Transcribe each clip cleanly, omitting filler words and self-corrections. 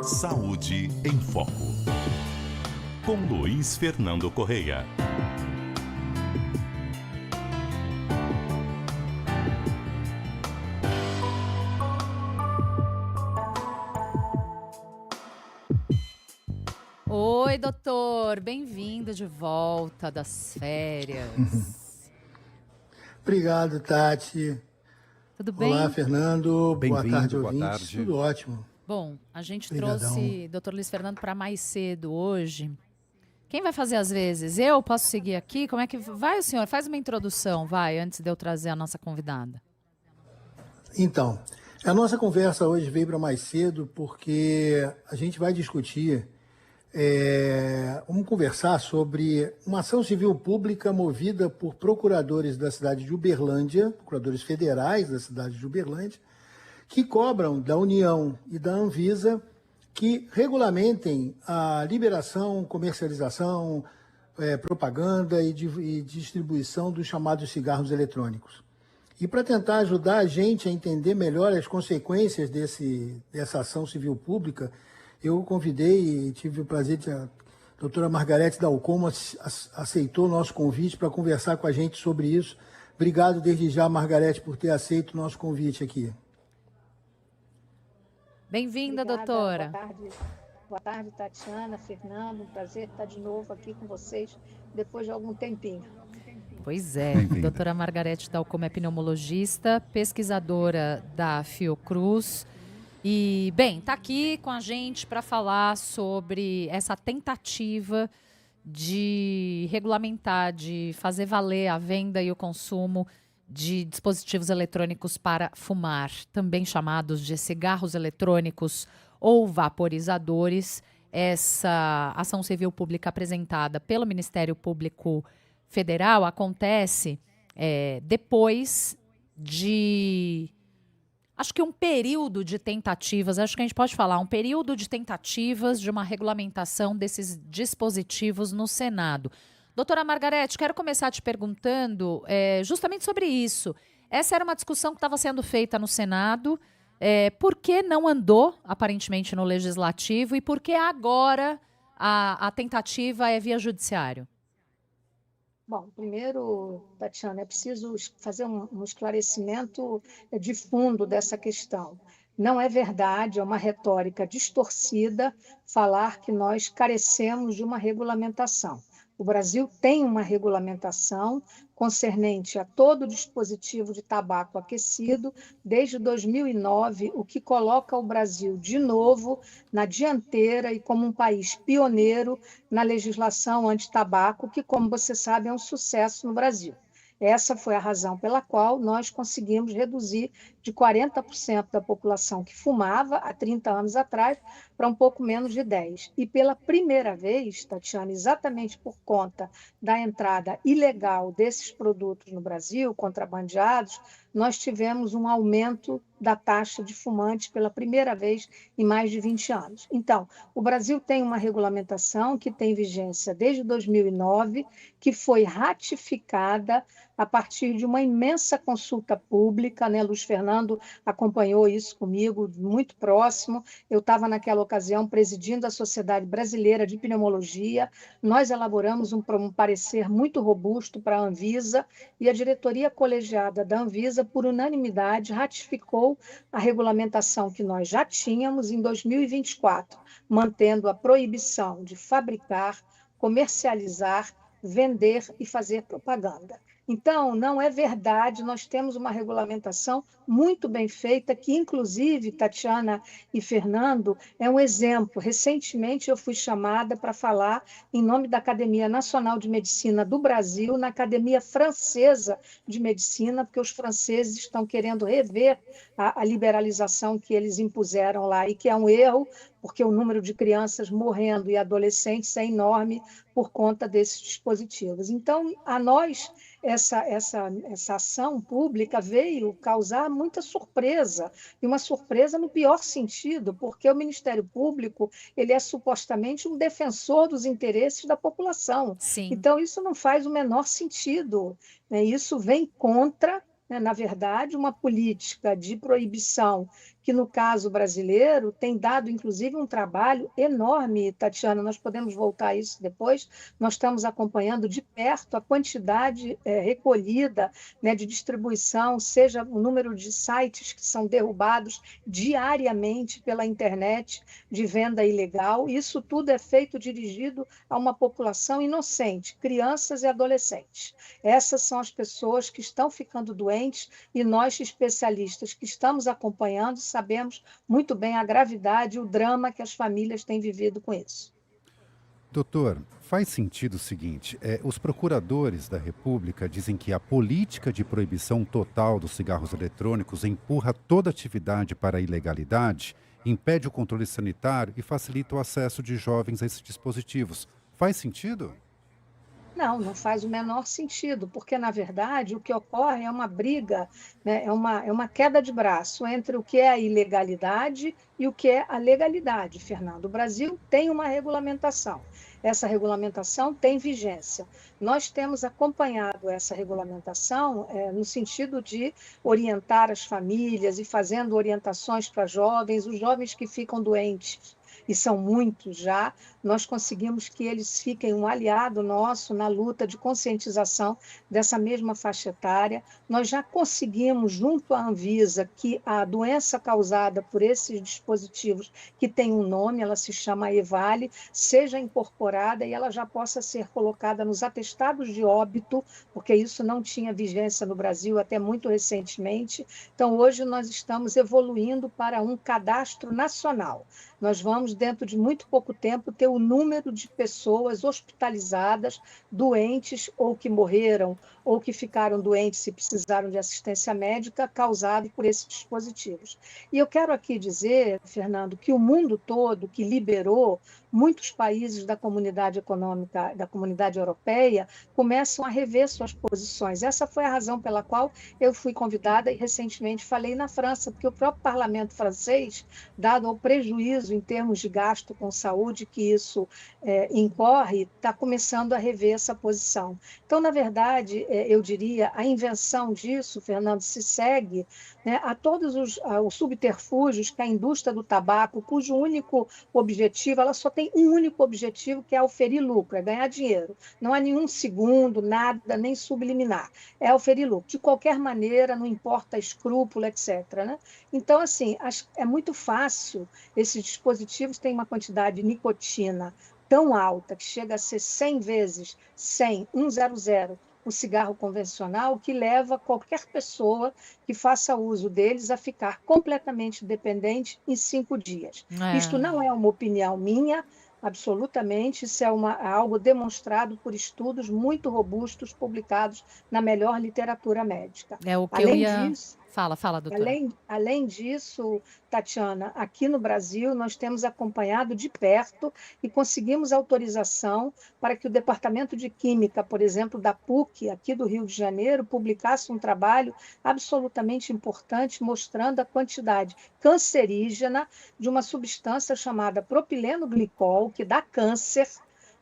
Saúde em Foco, com Luiz Fernando Correia. Oi, doutor, bem-vindo de volta das férias. Obrigado, Tati. Tudo bem? Olá, Fernando. Boa tarde, Boa ouvintes. tarde. Tudo ótimo. Bom, a gente Obrigadão. trouxe doutor Luiz Fernando para mais cedo hoje. Quem vai fazer as vezes? Eu posso seguir aqui? Como é que vai, o senhor? Faz uma introdução, vai, antes de eu trazer a nossa convidada. Então, a nossa conversa hoje veio para mais cedo porque a gente vai discutir, vamos conversar sobre uma ação civil pública movida por procuradores da cidade de Uberlândia, procuradores federais da cidade de Uberlândia, que cobram da União e da Anvisa que regulamentem a liberação, comercialização, propaganda e distribuição dos chamados cigarros eletrônicos. E para tentar ajudar a gente a entender melhor as consequências dessa ação civil pública, eu convidei e tive o prazer de a doutora Margarete Dalcomo aceitou o nosso convite para conversar com a gente sobre isso. Obrigado desde já, Margarete, por ter aceito o nosso convite aqui. Bem-vinda, Obrigada, doutora. Boa tarde, Tatiana, Fernando. Um prazer estar de novo aqui com vocês depois de algum tempinho. Pois é, Bem-vinda. doutora Margarete Dalcomo é pneumologista, pesquisadora da Fiocruz. E, bem, está aqui com a gente para falar sobre essa tentativa de regulamentar, de fazer valer a venda e o consumo de dispositivos eletrônicos para fumar, também chamados de cigarros eletrônicos ou vaporizadores. Essa ação civil pública apresentada pelo Ministério Público Federal acontece depois de, acho que um período de tentativas, acho que a gente pode falar, um período de tentativas de uma regulamentação desses dispositivos no Senado. Doutora Margarete, quero começar te perguntando justamente sobre isso. Essa era uma discussão que estava sendo feita no Senado. Por que não andou, aparentemente, no Legislativo e por que agora a tentativa é via judiciário? Bom, primeiro, Tatiana, é preciso fazer um esclarecimento de fundo dessa questão. Não é verdade, é uma retórica distorcida falar que nós carecemos de uma regulamentação. O Brasil tem uma regulamentação concernente a todo dispositivo de tabaco aquecido desde 2009, o que coloca o Brasil de novo na dianteira e como um país pioneiro na legislação anti-tabaco, que, como você sabe, é um sucesso no Brasil. Essa foi a razão pela qual nós conseguimos reduzir de 40% da população que fumava há 30 anos atrás para um pouco menos de 10%. E pela primeira vez, Tatiana, exatamente por conta da entrada ilegal desses produtos no Brasil, contrabandeados, nós tivemos um aumento da taxa de fumantes pela primeira vez em mais de 20 anos. Então, o Brasil tem uma regulamentação que tem vigência desde 2009, que foi ratificada a partir de uma imensa consulta pública, né? Luiz Fernando acompanhou isso comigo, muito próximo. Eu estava naquela ocasião presidindo a Sociedade Brasileira de Pneumologia. Nós elaboramos um parecer muito robusto para a Anvisa e a diretoria colegiada da Anvisa, por unanimidade, ratificou a regulamentação que nós já tínhamos em 2024, mantendo a proibição de fabricar, comercializar, vender e fazer propaganda. Então, não é verdade, nós temos uma regulamentação muito bem feita, que inclusive, Tatiana e Fernando, é um exemplo. Recentemente eu fui chamada para falar em nome da Academia Nacional de Medicina do Brasil, na Academia Francesa de Medicina, porque os franceses estão querendo rever a liberalização que eles impuseram lá, e que é um erro, porque o número de crianças morrendo e adolescentes é enorme por conta desses dispositivos. Então, a nós, essa ação pública veio causar muita surpresa, e uma surpresa no pior sentido, porque o Ministério Público ele é supostamente um defensor dos interesses da população. Sim. Então, isso não faz o menor sentido, né? Isso vem contra, né, na verdade, uma política de proibição que que no caso brasileiro tem dado inclusive um trabalho enorme, Tatiana, nós podemos voltar a isso depois, nós estamos acompanhando de perto a quantidade recolhida, né, de distribuição, seja o número de sites que são derrubados diariamente pela internet de venda ilegal. Isso tudo é feito dirigido a uma população inocente, crianças e adolescentes. Essas são as pessoas que estão ficando doentes e nós, especialistas que estamos acompanhando, sabemos muito bem a gravidade e o drama que as famílias têm vivido com isso. Doutor, faz sentido o seguinte, os procuradores da República dizem que a política de proibição total dos cigarros eletrônicos empurra toda atividade para a ilegalidade, impede o controle sanitário e facilita o acesso de jovens a esses dispositivos. Faz sentido? Não, não faz o menor sentido, porque, na verdade, o que ocorre é uma briga, né, é uma queda de braço entre o que é a ilegalidade e o que é a legalidade, Fernando. O Brasil tem uma regulamentação. Essa regulamentação tem vigência. Nós temos acompanhado essa regulamentação no sentido de orientar as famílias e fazendo orientações para jovens, os jovens que ficam doentes, e são muitos já, nós conseguimos que eles fiquem um aliado nosso na luta de conscientização dessa mesma faixa etária. Nós já conseguimos, junto à Anvisa, que a doença causada por esses dispositivos, que tem um nome, ela se chama EVALI, seja incorporada e ela já possa ser colocada nos atestados de óbito, porque isso não tinha vigência no Brasil até muito recentemente. Então, hoje nós estamos evoluindo para um cadastro nacional. Nós vamos, dentro de muito pouco tempo, ter o número de pessoas hospitalizadas, doentes ou que morreram, ou que ficaram doentes e precisaram de assistência médica causado por esses dispositivos. E eu quero aqui dizer, Fernando, que o mundo todo que liberou, muitos países da comunidade econômica, da comunidade europeia, começam a rever suas posições. Essa foi a razão pela qual eu fui convidada e recentemente falei na França, porque o próprio parlamento francês, dado o prejuízo em termos de gasto com saúde que isso incorre, está começando a rever essa posição. Então, na verdade, eu diria, a invenção disso, Fernando, se segue, né, a todos os subterfúgios que a indústria do tabaco, cujo único objetivo, ela só tem um único objetivo, que é oferir lucro, é ganhar dinheiro. Não há nenhum segundo, nada, nem subliminar. É oferir lucro. De qualquer maneira, não importa escrúpulo, etc. Né? Então, assim, é muito fácil. Esses dispositivos têm uma quantidade de nicotina tão alta, que chega a ser 100 vezes 100, 100, o cigarro convencional, que leva qualquer pessoa que faça uso deles a ficar completamente dependente em 5 dias. Isto não é uma opinião minha, absolutamente, isso é algo demonstrado por estudos muito robustos, publicados na melhor literatura médica. É o que eu ia... Fala, doutora. Além disso, Tatiana, aqui no Brasil nós temos acompanhado de perto e conseguimos autorização para que o Departamento de Química, por exemplo, da PUC, aqui do Rio de Janeiro, publicasse um trabalho absolutamente importante mostrando a quantidade cancerígena de uma substância chamada propileno-glicol, que dá câncer.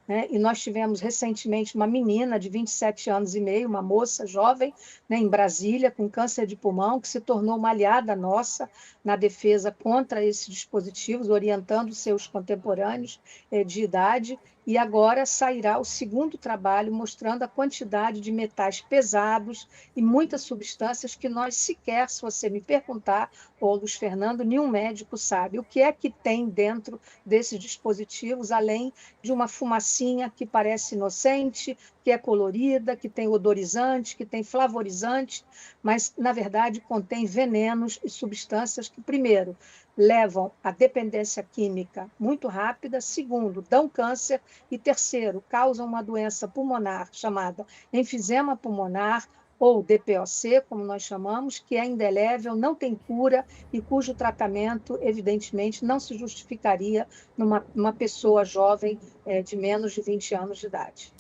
Né? E nós tivemos recentemente uma menina de 27 anos e meio, uma moça jovem, né, em Brasília, com câncer de pulmão, que se tornou uma aliada nossa na defesa contra esses dispositivos, orientando seus contemporâneos de idade. E agora sairá o segundo trabalho mostrando a quantidade de metais pesados e muitas substâncias que nós sequer, se você me perguntar, ô Luiz Fernando, nenhum médico sabe o que é que tem dentro desses dispositivos, além de uma fumacinha que parece inocente, que é colorida, que tem odorizante, que tem flavorizante, mas, na verdade, contém venenos e substâncias que, primeiro, levam à dependência química muito rápida, segundo, dão câncer e, terceiro, causam uma doença pulmonar chamada enfisema pulmonar, ou DPOC, como nós chamamos, que é indelével, não tem cura e cujo tratamento, evidentemente, não se justificaria numa pessoa jovem de menos de 20 anos de idade.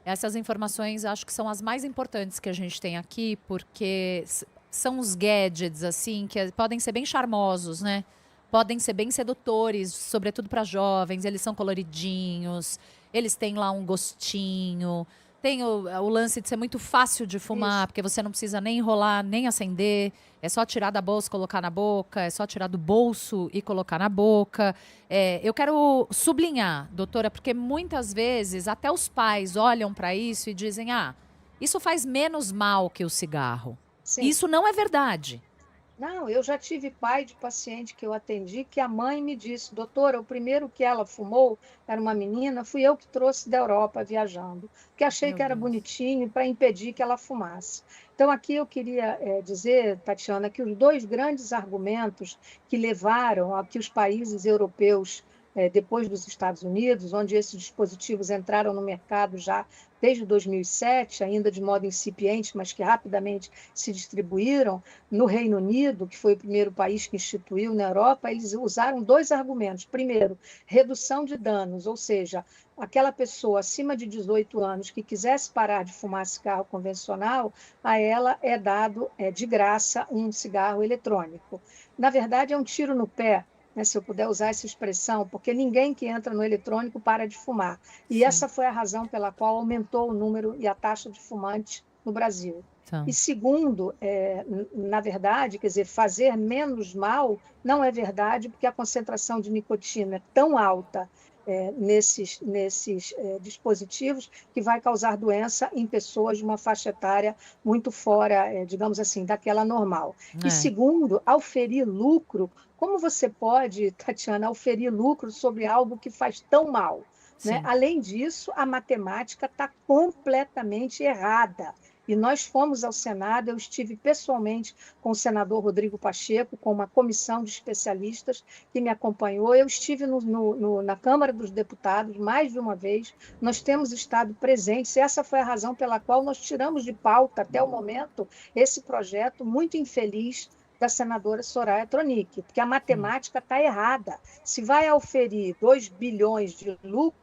Essas informações acho que são as mais importantes que a gente tem aqui, porque são os gadgets, assim, que podem ser bem charmosos, né? Podem ser bem sedutores, sobretudo para jovens. Eles são coloridinhos, eles têm lá um gostinho, tem o lance de ser muito fácil de fumar, porque você não precisa nem enrolar, nem acender. É só tirar da bolsa e colocar na boca, é só tirar do bolso e colocar na boca. Eu quero sublinhar, doutora, porque muitas vezes até os pais olham para isso e dizem, isso faz menos mal que o cigarro. Sim. Isso não é verdade. Não, eu já tive pai de paciente que eu atendi que a mãe me disse, doutora, o primeiro que ela fumou era uma menina, fui eu que trouxe da Europa viajando, porque achei que era bonitinho para impedir que ela fumasse. Então, aqui eu queria dizer, Tatiana, que os dois grandes argumentos que levaram a que os países europeus, depois dos Estados Unidos, onde esses dispositivos entraram no mercado já desde 2007, ainda de modo incipiente, mas que rapidamente se distribuíram, no Reino Unido, que foi o primeiro país que instituiu na Europa, eles usaram dois argumentos. Primeiro, redução de danos, ou seja, aquela pessoa acima de 18 anos que quisesse parar de fumar cigarro convencional, a ela é dado de graça um cigarro eletrônico. Na verdade, é um tiro no pé, se eu puder usar essa expressão, porque ninguém que entra no eletrônico para de fumar. E essa foi a razão pela qual aumentou o número e a taxa de fumantes no Brasil. E segundo, na verdade, quer dizer, fazer menos mal não é verdade, porque a concentração de nicotina é tão alta nesses dispositivos que vai causar doença em pessoas de uma faixa etária muito fora, digamos assim, daquela normal. E segundo, auferir lucro, como você pode, Tatiana, auferir lucro sobre algo que faz tão mal? Né? Além disso, a matemática está completamente errada. E nós fomos ao Senado, eu estive pessoalmente com o senador Rodrigo Pacheco, com uma comissão de especialistas que me acompanhou. Eu estive na Câmara dos Deputados mais de uma vez, nós temos estado presentes, e essa foi a razão pela qual nós tiramos de pauta, até o momento, esse projeto muito infeliz da senadora Soraya Tronic, porque a matemática está errada. Se vai auferir 2 bilhões de lucro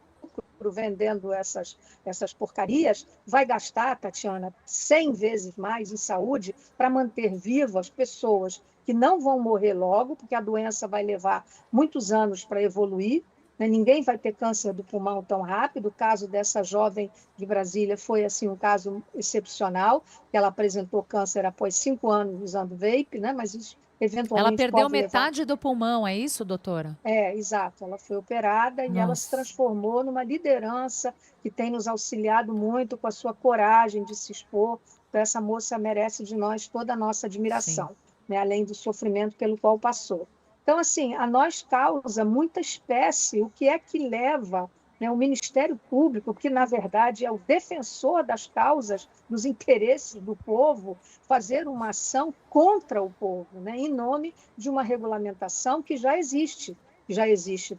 vendendo essas porcarias, vai gastar, Tatiana, 100 vezes mais em saúde para manter vivas pessoas que não vão morrer logo, porque a doença vai levar muitos anos para evoluir, né? Ninguém vai ter câncer do pulmão tão rápido. O caso dessa jovem de Brasília foi assim, um caso excepcional, que ela apresentou câncer após 5 anos usando vape, né? Mas isso eventualmente ela perdeu pode metade do pulmão, é isso, doutora? Exato. Ela foi operada e ela se transformou numa liderança que tem nos auxiliado muito com a sua coragem de se expor. Então, essa moça merece de nós toda a nossa admiração, né? Além do sofrimento pelo qual passou. Então, assim, a nós causa muita espécie o que é que leva, né, o Ministério Público, que, na verdade, é o defensor das causas, dos interesses do povo, fazer uma ação contra o povo, né, em nome de uma regulamentação que já existe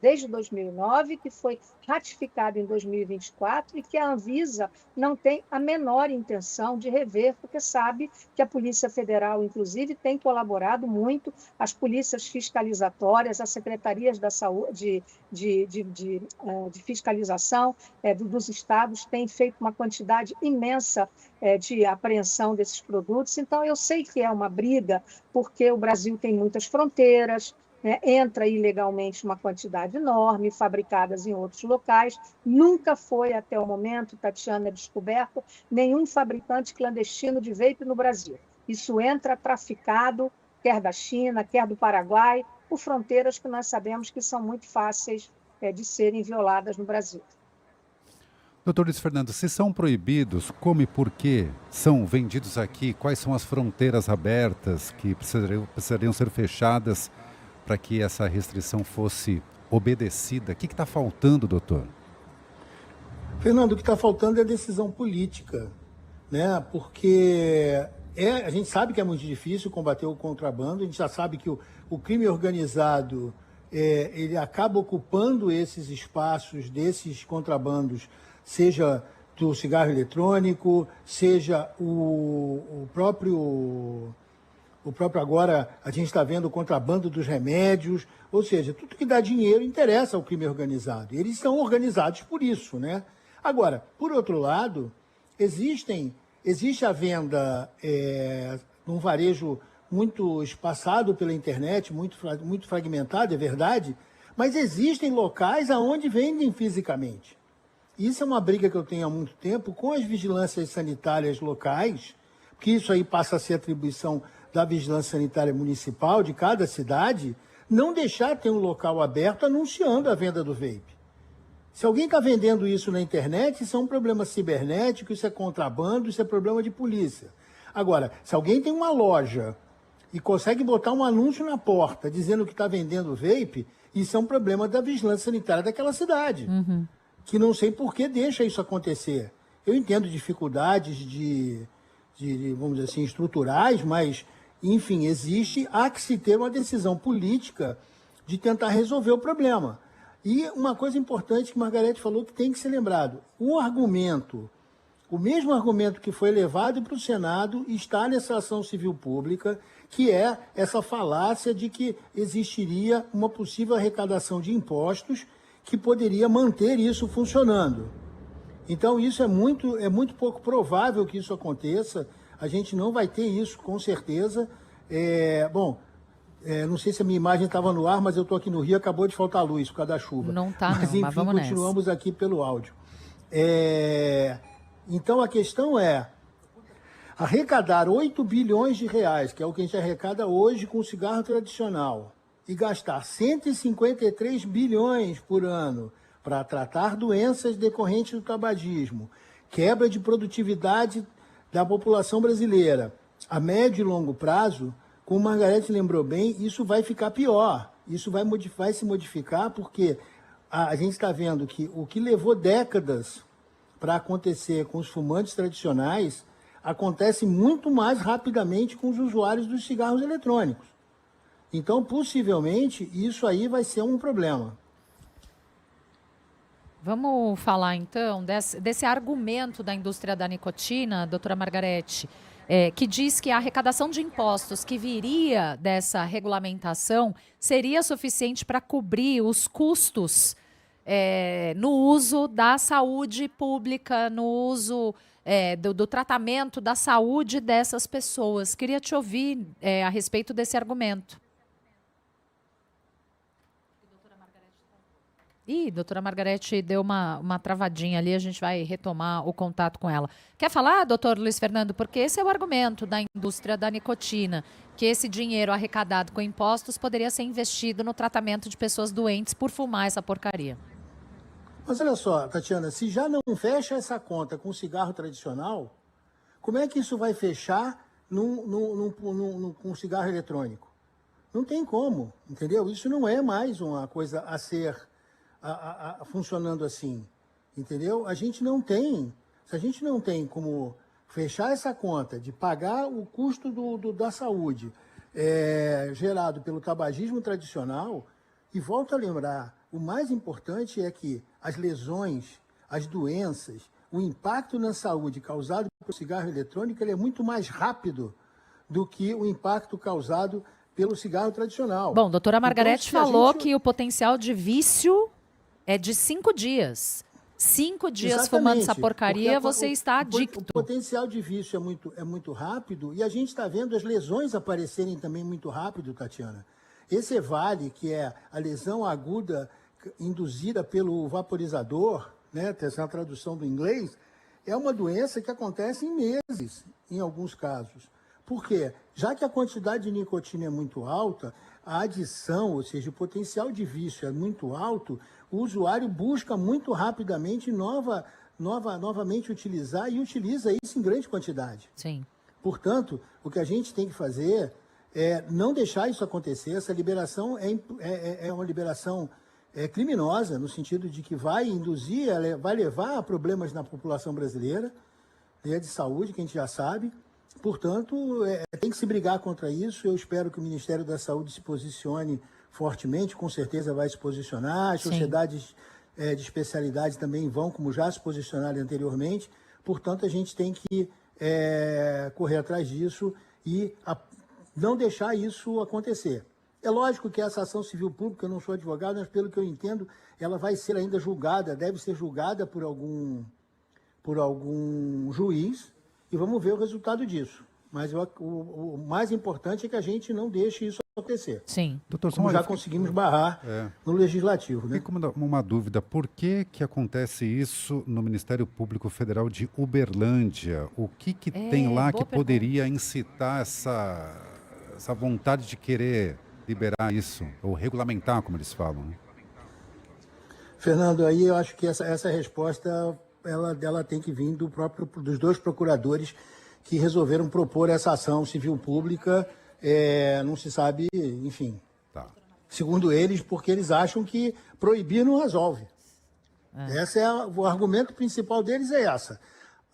desde 2009, que foi ratificada em 2024 e que a Anvisa não tem a menor intenção de rever, porque sabe que a Polícia Federal, inclusive, tem colaborado muito, as polícias fiscalizatórias, as secretarias da saúde, de fiscalização dos estados têm feito uma quantidade imensa de apreensão desses produtos. Então, eu sei que é uma briga, porque o Brasil tem muitas fronteiras, entra ilegalmente uma quantidade enorme, fabricadas em outros locais. Nunca foi, até o momento, Tatiana, descoberto nenhum fabricante clandestino de vape no Brasil. Isso entra traficado, quer da China, quer do Paraguai, por fronteiras que nós sabemos que são muito fáceis de serem violadas no Brasil. Doutor Luiz Fernando, se são proibidos, como e por que são vendidos aqui? Quais são as fronteiras abertas que precisariam ser fechadas para que essa restrição fosse obedecida? O que está faltando, doutor? Fernando, o que está faltando é decisão política, né? Porque a gente sabe que é muito difícil combater o contrabando, a gente já sabe que o crime organizado ele acaba ocupando esses espaços desses contrabandos, seja do cigarro eletrônico, seja o próprio agora, a gente está vendo o contrabando dos remédios, ou seja, tudo que dá dinheiro interessa ao crime organizado. E eles são organizados por isso, né? Agora, por outro lado, existe a venda num varejo muito espaçado pela internet, muito fragmentado, é verdade, mas existem locais aonde vendem fisicamente. Isso é uma briga que eu tenho há muito tempo com as vigilâncias sanitárias locais, porque isso aí passa a ser atribuição da vigilância sanitária municipal de cada cidade, não deixar ter um local aberto anunciando a venda do vape. Se alguém está vendendo isso na internet, isso é um problema cibernético, isso é contrabando, isso é problema de polícia. Agora, se alguém tem uma loja e consegue botar um anúncio na porta dizendo que está vendendo vape, isso é um problema da vigilância sanitária daquela cidade. Que não sei por que deixa isso acontecer. Eu entendo dificuldades vamos dizer assim, estruturais, mas, enfim, há que se ter uma decisão política de tentar resolver o problema. E uma coisa importante que Margarete falou que tem que ser lembrado, o mesmo argumento que foi levado para o Senado está nessa ação civil pública, que é essa falácia de que existiria uma possível arrecadação de impostos que poderia manter isso funcionando. Então, isso é muito pouco provável que isso aconteça. A gente não vai ter isso, com certeza. Não sei se a minha imagem estava no ar, mas eu estou aqui no Rio, acabou de faltar luz por causa da chuva. Não está, mas, enfim, mas vamos continuamos aqui pelo áudio. Então, a questão é arrecadar 8 bilhões de reais, que é o que a gente arrecada hoje com o cigarro tradicional, e gastar 153 bilhões por ano para tratar doenças decorrentes do tabagismo, quebra de produtividade da população brasileira, a médio e longo prazo, como Margarete lembrou bem, isso vai ficar pior. Isso vai se modificar porque a gente está vendo que o que levou décadas para acontecer com os fumantes tradicionais acontece muito mais rapidamente com os usuários dos cigarros eletrônicos. Então, possivelmente, isso aí vai ser um problema. Vamos falar, então, desse argumento da indústria da nicotina, doutora Margarete, que diz que a arrecadação de impostos que viria dessa regulamentação seria suficiente para cobrir os custos no uso da saúde pública, no uso do tratamento da saúde dessas pessoas. Queria te ouvir a respeito desse argumento. Ih, doutora Margarete deu uma travadinha ali, a gente vai retomar o contato com ela. Quer falar, doutor Luiz Fernando? Porque esse é o argumento da indústria da nicotina, que esse dinheiro arrecadado com impostos poderia ser investido no tratamento de pessoas doentes por fumar essa porcaria. Mas olha só, Tatiana, se já não fecha essa conta com cigarro tradicional, como é que isso vai fechar com cigarro eletrônico? Não tem como, entendeu? Isso não é mais uma coisa a ser funcionando assim, entendeu? Se a gente não tem como fechar essa conta de pagar o custo da saúde gerado pelo tabagismo tradicional, e volto a lembrar, o mais importante é que as lesões, as doenças, o impacto na saúde causado pelo cigarro eletrônico ele é muito mais rápido do que o impacto causado pelo cigarro tradicional. Bom, doutora Margarete falou que o potencial de vício é de 5 dias. 5 dias Exatamente, fumando essa porcaria, você está adicto. O potencial de vício é muito rápido e a gente está vendo as lesões aparecerem também muito rápido, Tatiana. Esse EVALI, que é a lesão aguda induzida pelo vaporizador, né, essa é a tradução do inglês, é uma doença que acontece em meses, em alguns casos. Por quê? Já que a quantidade de nicotina é muito alta, a adição, ou seja, o potencial de vício é muito alto, o usuário busca muito rapidamente novamente utilizar e utiliza isso em grande quantidade. Sim. Portanto, o que a gente tem que fazer é não deixar isso acontecer. Essa liberação é uma liberação criminosa, no sentido de que vai induzir, vai levar a problemas na população brasileira, de saúde, que a gente já sabe. Portanto, tem que se brigar contra isso. Eu espero que o Ministério da Saúde se posicione fortemente, com certeza vai se posicionar. As sociedades de especialidade também vão, como já se posicionaram anteriormente. Portanto, a gente tem que correr atrás disso e não deixar isso acontecer. É lógico que essa ação civil pública, eu não sou advogado, mas pelo que eu entendo, ela vai ser ainda julgada, deve ser julgada por algum juiz, e vamos ver o resultado disso. Mas o mais importante é que a gente não deixe isso acontecer. Sim. Doutor Como Samuel, já conseguimos barrar no Legislativo, né? fica uma dúvida, por que acontece isso no Ministério Público Federal de Uberlândia? O que tem lá que boa poderia incitar essa vontade de querer liberar isso, ou regulamentar, como eles falam, né? Fernando, aí eu acho que essa resposta ela tem que vir dos dois procuradores que resolveram propor essa ação civil pública. Não se sabe, enfim, Tá. segundo eles, porque eles acham que proibir não resolve. O argumento principal deles é essa.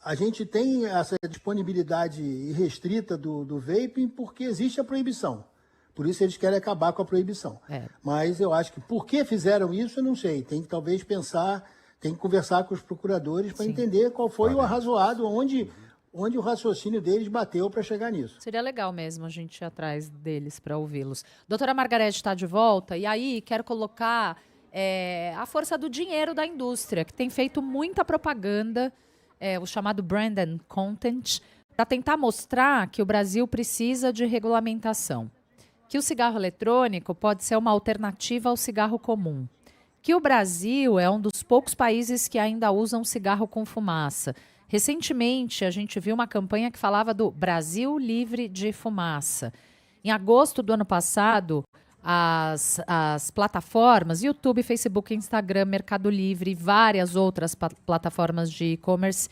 A gente tem essa disponibilidade irrestrita do vaping porque existe a proibição. Por isso eles querem acabar com a proibição. Mas eu acho que por que fizeram isso, eu não sei. Tem que talvez pensar, tem que conversar com os procuradores para entender qual foi o arrazoado, onde o raciocínio deles bateu para chegar nisso. Seria legal mesmo a gente ir atrás deles para ouvi-los. Doutora Margarete está de volta, e aí quero colocar a força do dinheiro da indústria, que tem feito muita propaganda, o chamado brand and content, para tentar mostrar que o Brasil precisa de regulamentação, que o cigarro eletrônico pode ser uma alternativa ao cigarro comum, que o Brasil é um dos poucos países que ainda usam cigarro com fumaça. Recentemente, a gente viu uma campanha que falava do Brasil livre de fumaça. Em agosto do ano passado, as plataformas, YouTube, Facebook, Instagram, Mercado Livre e várias outras plataformas de e-commerce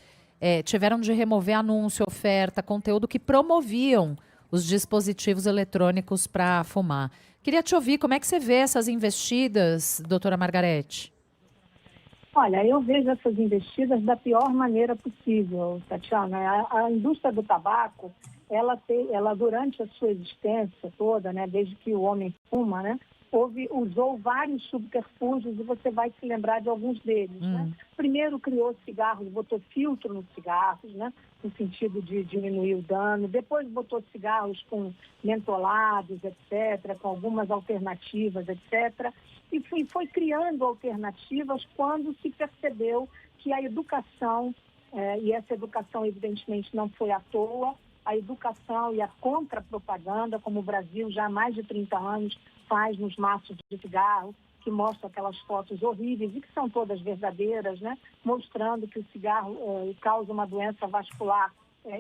tiveram de remover anúncio, oferta, conteúdo que promoviam os dispositivos eletrônicos para fumar. Queria te ouvir, como é que você vê essas investidas, doutora Margarete? Olha, eu vejo essas investidas da pior maneira possível, Tatiana. A indústria do tabaco, ela durante a sua existência toda, né, desde que o homem fuma, né, usou vários subterfúgios e você vai se lembrar de alguns deles. Né? Primeiro criou cigarros, botou filtro nos cigarros, né, no sentido de diminuir o dano. Depois botou cigarros com mentolados, etc., com algumas alternativas, etc., e foi criando alternativas quando se percebeu que a educação, e essa educação evidentemente não foi à toa, a educação e a contrapropaganda, como o Brasil já há mais de 30 anos faz nos maços de cigarro, que mostram aquelas fotos horríveis e que são todas verdadeiras, né? Mostrando que o cigarro causa uma doença vascular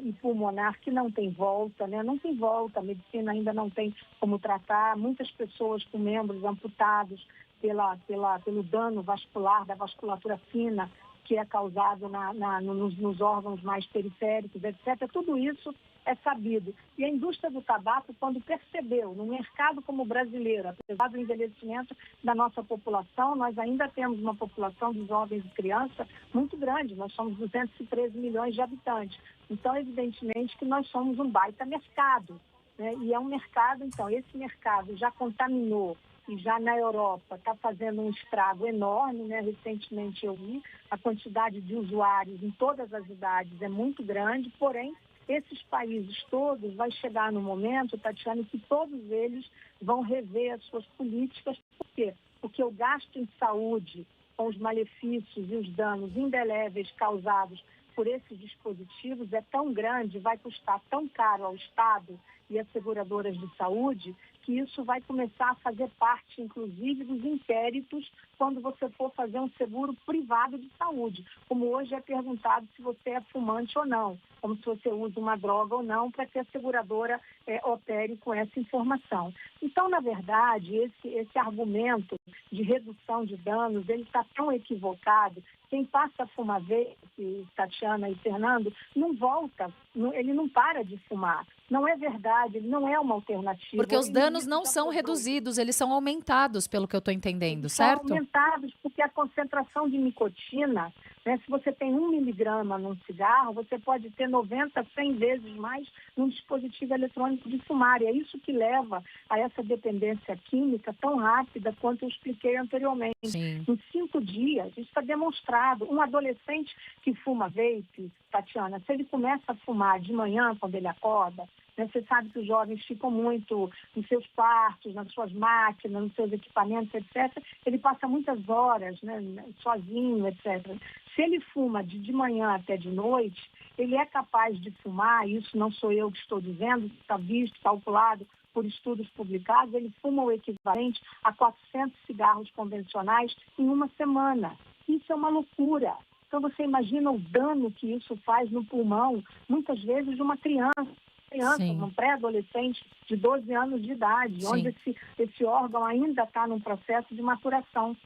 e pulmonar que não tem volta, né? Não tem volta, a medicina ainda não tem como tratar. Muitas pessoas com membros amputados pelo dano vascular, da vasculatura fina, que é causado nos órgãos mais periféricos, etc. Tudo isso é sabido. E a indústria do tabaco, quando percebeu, num mercado como o brasileiro, apesar do envelhecimento da nossa população, nós ainda temos uma população de jovens e crianças muito grande, nós somos 213 milhões de habitantes. Então, evidentemente que nós somos um baita mercado, né? E é um mercado, então, esse mercado já contaminou e já na Europa está fazendo um estrago enorme, né? Recentemente eu vi, a quantidade de usuários em todas as idades é muito grande, porém, esses países todos vai chegar no momento, Tatiana, que todos eles vão rever as suas políticas. Por quê? Porque o gasto em saúde, com os malefícios e os danos indeléveis causados por esses dispositivos é tão grande, vai custar tão caro ao Estado e às seguradoras de saúde, que isso vai começar a fazer parte, inclusive, dos inquéritos quando você for fazer um seguro privado de saúde, como hoje é perguntado se você é fumante ou não, como se você usa uma droga ou não, para que a seguradora opere com essa informação. Então, na verdade, esse argumento de redução de danos, ele está tão equivocado. Quem passa a fumar vape, Tatiana e Fernando, não volta, ele não para de fumar. Não é verdade, ele não é uma alternativa. Porque os danos não são reduzidos, eles são aumentados, pelo que eu estou entendendo, certo? São aumentados porque a concentração de nicotina, né, se você tem 1 miligrama num cigarro, você pode ter 90, 100 vezes mais num dispositivo eletrônico de fumar. E é isso que leva a essa dependência química tão rápida quanto eu expliquei anteriormente. Sim. Em 5 dias, isso está demonstrado. Um adolescente que fuma vape, Tatiana, se ele começa a fumar de manhã, quando ele acorda, né, você sabe que os jovens ficam muito nos seus quartos, nas suas máquinas, nos seus equipamentos, etc. Ele passa muitas horas, né, sozinho, etc. Se ele fuma de manhã até de noite, ele é capaz de fumar, isso não sou eu que estou dizendo, está visto, calculado por estudos publicados, ele fuma o equivalente a 400 cigarros convencionais em uma semana. Isso é uma loucura. Então, você imagina o dano que isso faz no pulmão, muitas vezes, de uma criança, Sim. um pré-adolescente de 12 anos de idade, Sim. onde esse órgão ainda está num processo de maturação.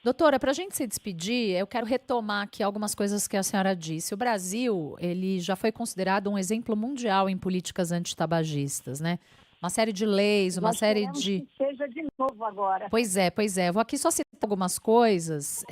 Doutora, para a gente se despedir, eu quero retomar aqui algumas coisas que a senhora disse. O Brasil, ele já foi considerado um exemplo mundial em políticas antitabagistas, né? Uma série de leis, uma Nós série queremos de... que seja de novo agora. Pois é. Eu vou aqui só citar algumas coisas,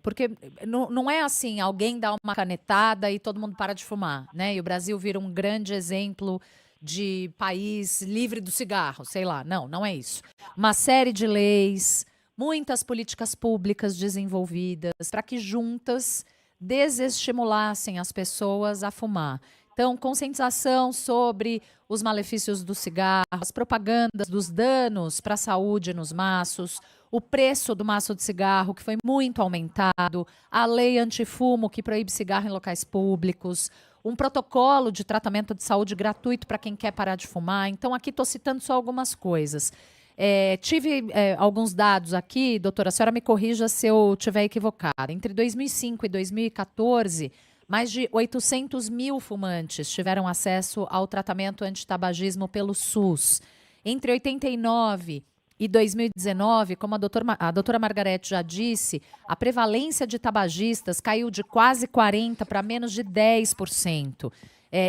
porque não é assim, alguém dá uma canetada e todo mundo para de fumar, né? E o Brasil vira um grande exemplo de país livre do cigarro, sei lá. Não é isso. Uma série de leis, muitas políticas públicas desenvolvidas para que juntas desestimulassem as pessoas a fumar. Então, conscientização sobre os malefícios do cigarro, as propagandas dos danos para a saúde nos maços, o preço do maço de cigarro, que foi muito aumentado, a lei antifumo, que proíbe cigarro em locais públicos, um protocolo de tratamento de saúde gratuito para quem quer parar de fumar. Então, aqui estou citando só algumas coisas. Tive alguns dados aqui, doutora, a senhora me corrija se eu estiver equivocada. Entre 2005 e 2014, mais de 800 mil fumantes tiveram acesso ao tratamento antitabagismo pelo SUS. Entre 89 e 2019, como a doutora Margarete já disse, a prevalência de tabagistas caiu de quase 40% para menos de 10%.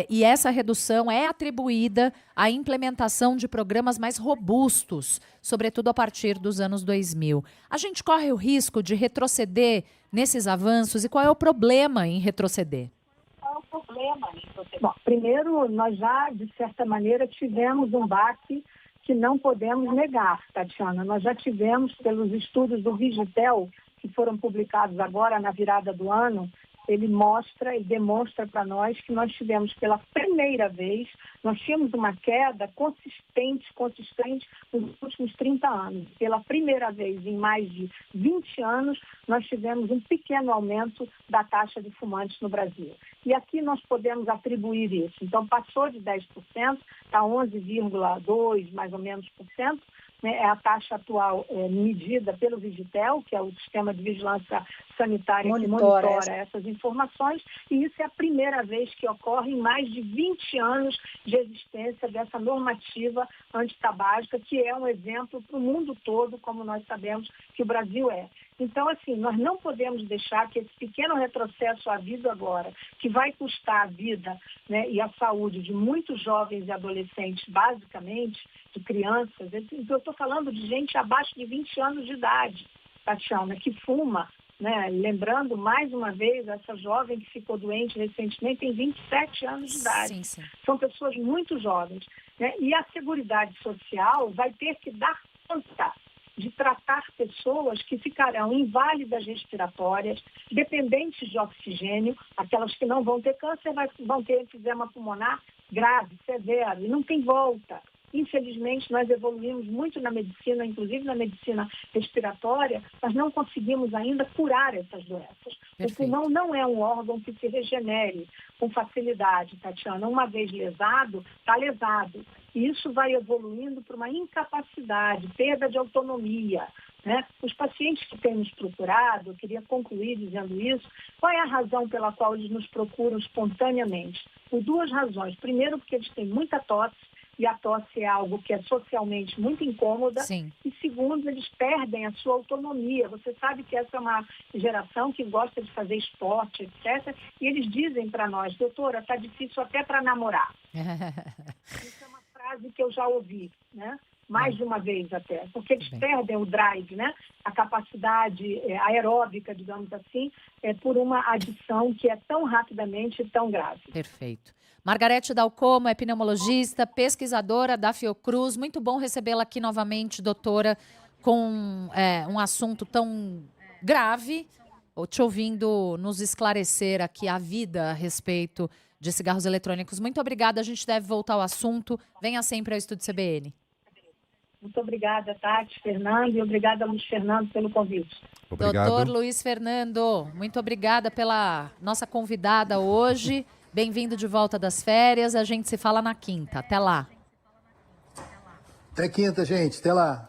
E essa redução é atribuída à implementação de programas mais robustos, sobretudo a partir dos anos 2000. A gente corre o risco de retroceder nesses avanços e qual é o problema em retroceder? Bom, primeiro, nós já, de certa maneira, tivemos um baque que não podemos negar, Tatiana. Nós já tivemos, pelos estudos do Vigitel, que foram publicados agora na virada do ano, ele demonstra para nós que nós tivemos pela primeira vez, nós tínhamos uma queda consistente nos últimos 30 anos. Pela primeira vez em mais de 20 anos, nós tivemos um pequeno aumento da taxa de fumantes no Brasil. E aqui nós podemos atribuir isso. Então, passou de 10%, está 11,2% mais ou menos por cento. É a taxa atual medida pelo Vigitel, que é o sistema de vigilância sanitária que monitora essas informações, e isso é a primeira vez que ocorre em mais de 20 anos de existência dessa normativa antitabágica, que é um exemplo para o mundo todo, como nós sabemos que o Brasil é. Então, assim, nós não podemos deixar que esse pequeno retrocesso havido agora, que vai custar a vida, né, e a saúde de muitos jovens e adolescentes, basicamente, de crianças, eu estou falando de gente abaixo de 20 anos de idade, Tatiana, que fuma, né? Lembrando, mais uma vez, essa jovem que ficou doente recentemente tem 27 anos de idade. Sim. São pessoas muito jovens, né? E a Seguridade Social vai ter que dar conta de tratar pessoas que ficarão inválidas respiratórias, dependentes de oxigênio, aquelas que não vão ter câncer vão ter enfisema pulmonar grave, severo, e não tem volta. Infelizmente, nós evoluímos muito na medicina, inclusive na medicina respiratória, mas não conseguimos ainda curar essas doenças. Perfeito. O pulmão não é um órgão que se regenere com facilidade, Tatiana. Uma vez lesado, está lesado. E isso vai evoluindo para uma incapacidade, perda de autonomia, né? Os pacientes que têm nos procurado, eu queria concluir dizendo isso, qual é a razão pela qual eles nos procuram espontaneamente? Por duas razões. Primeiro, porque eles têm muita tosse, e a tosse é algo que é socialmente muito incômoda. Sim. E segundo, eles perdem a sua autonomia. Você sabe que essa é uma geração que gosta de fazer esporte, etc. E eles dizem para nós, doutora, está difícil até para namorar. Isso é uma frase que eu já ouvi, né? Mais de uma vez até, porque eles perdem o drive, né? A capacidade aeróbica, digamos assim, por uma adição que é tão rapidamente tão grave. Perfeito. Margarete Dalcomo é pneumologista, pesquisadora da Fiocruz. Muito bom recebê-la aqui novamente, doutora, com um assunto tão grave, te ouvindo nos esclarecer aqui a vida a respeito de cigarros eletrônicos. Muito obrigada, a gente deve voltar ao assunto. Venha sempre ao Estúdio CBN. Muito obrigada, Tati, Fernando, e obrigada, Luiz Fernando, pelo convite. Obrigado. Doutor Luiz Fernando, muito obrigada pela nossa convidada hoje. Bem-vindo de volta das férias. A gente se fala na quinta. Até lá. Até quinta, gente. Até lá.